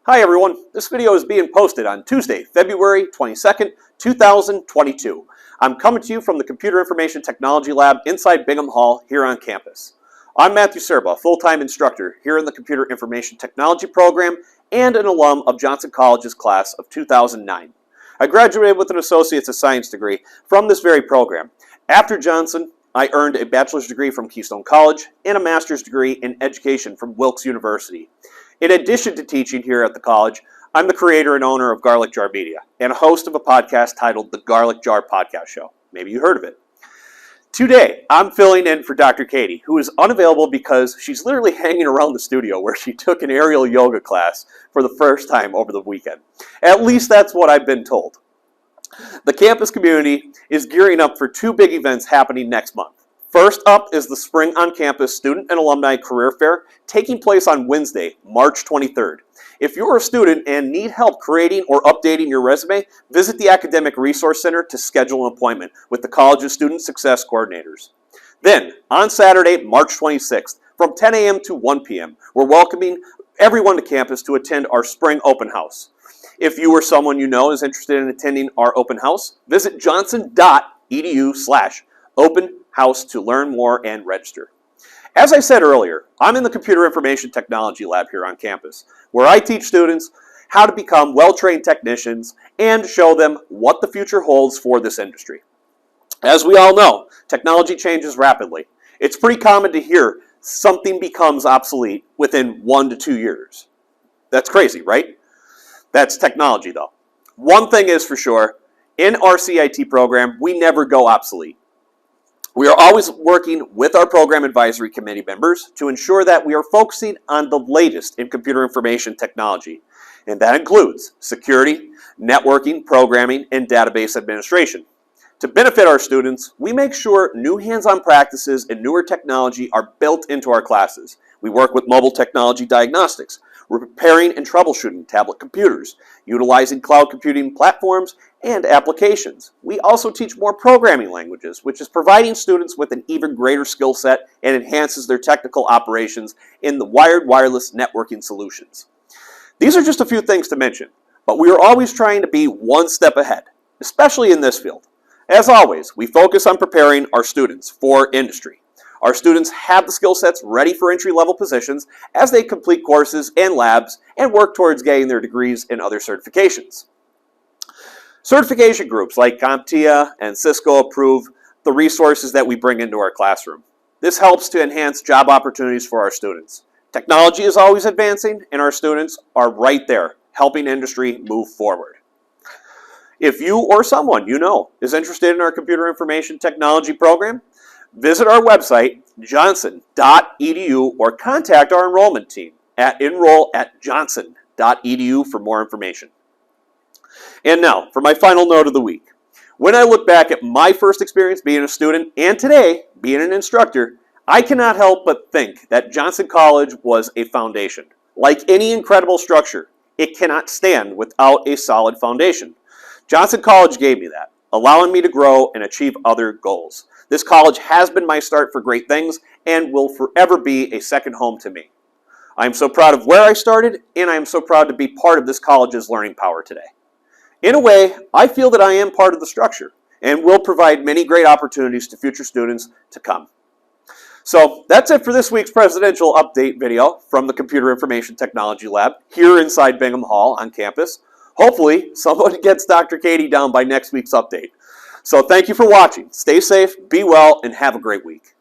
Hi everyone, this video is being posted on Tuesday, February 22nd, 2022. I'm coming to you from the Computer Information Technology Lab inside Bingham Hall here on campus. I'm Mathew Cirba, full-time instructor here in the Computer Information Technology program and an alum of Johnson College's class of 2009. I graduated with an Associate's of Science degree from this very program. After Johnson, I earned a bachelor's degree from Keystone College and a master's degree in education from Wilkes University. In addition to teaching here at the college, I'm the creator and owner of Garlic Jar Media and a host of a podcast titled The Garlic Jar Podcast Show. Maybe you heard of it. Today, I'm filling in for Dr. Katie, who is unavailable because she's literally hanging around the studio where she took an aerial yoga class for the first time over the weekend. At least that's what I've been told. The campus community is gearing up for two big events happening next month. First up is the Spring on Campus Student and Alumni Career Fair taking place on Wednesday, March 23rd. If you're a student and need help creating or updating your resume, visit the Academic Resource Center to schedule an appointment with the college's Student Success Coordinators. Then, on Saturday, March 26th, from 10 a.m. to 1 p.m., we're welcoming everyone to campus to attend our Spring Open House. If you or someone you know is interested in attending our open house, visit johnson.edu/open house to learn more and register. As I said earlier, I'm in the Computer Information Technology Lab here on campus, where I teach students how to become well-trained technicians and show them what the future holds for this industry. As we all know, technology changes rapidly. It's pretty common to hear something becomes obsolete within 1 to 2 years. That's crazy, right? That's technology, though. One thing is for sure, in our CIT program, we never go obsolete. We are always working with our program advisory committee members to ensure that we are focusing on the latest in computer information technology, and that includes security, networking, programming, and database administration. To benefit our students, we make sure new hands-on practices and newer technology are built into our classes. We work with mobile technology diagnostics, repairing and troubleshooting tablet computers, utilizing cloud computing platforms and applications. We also teach more programming languages, which is providing students with an even greater skill set and enhances their technical operations in the wired wireless networking solutions. These are just a few things to mention, but we are always trying to be one step ahead, especially in this field. As always, we focus on preparing our students for industry. Our students have the skill sets ready for entry-level positions as they complete courses and labs and work towards getting their degrees and other certifications. Certification groups like CompTIA and Cisco approve the resources that we bring into our classroom. This helps to enhance job opportunities for our students. Technology is always advancing, and our students are right there helping industry move forward. If you or someone you know is interested in our computer information technology program, visit our website, johnson.edu, or contact our enrollment team at enroll@johnson.edu for more information. And now, for my final note of the week. When I look back at my first experience being a student and today being an instructor, I cannot help but think that Johnson College was a foundation. Like any incredible structure, it cannot stand without a solid foundation. Johnson College gave me that, allowing me to grow and achieve other goals. This college has been my start for great things and will forever be a second home to me. I am so proud of where I started, and I am so proud to be part of this college's learning power today. In a way, I feel that I am part of the structure and will provide many great opportunities to future students to come. So that's it for this week's presidential update video from the Computer Information Technology Lab here inside Bingham Hall on campus. Hopefully, someone gets Dr. Katie down by next week's update. So thank you for watching. Stay safe, be well, and have a great week.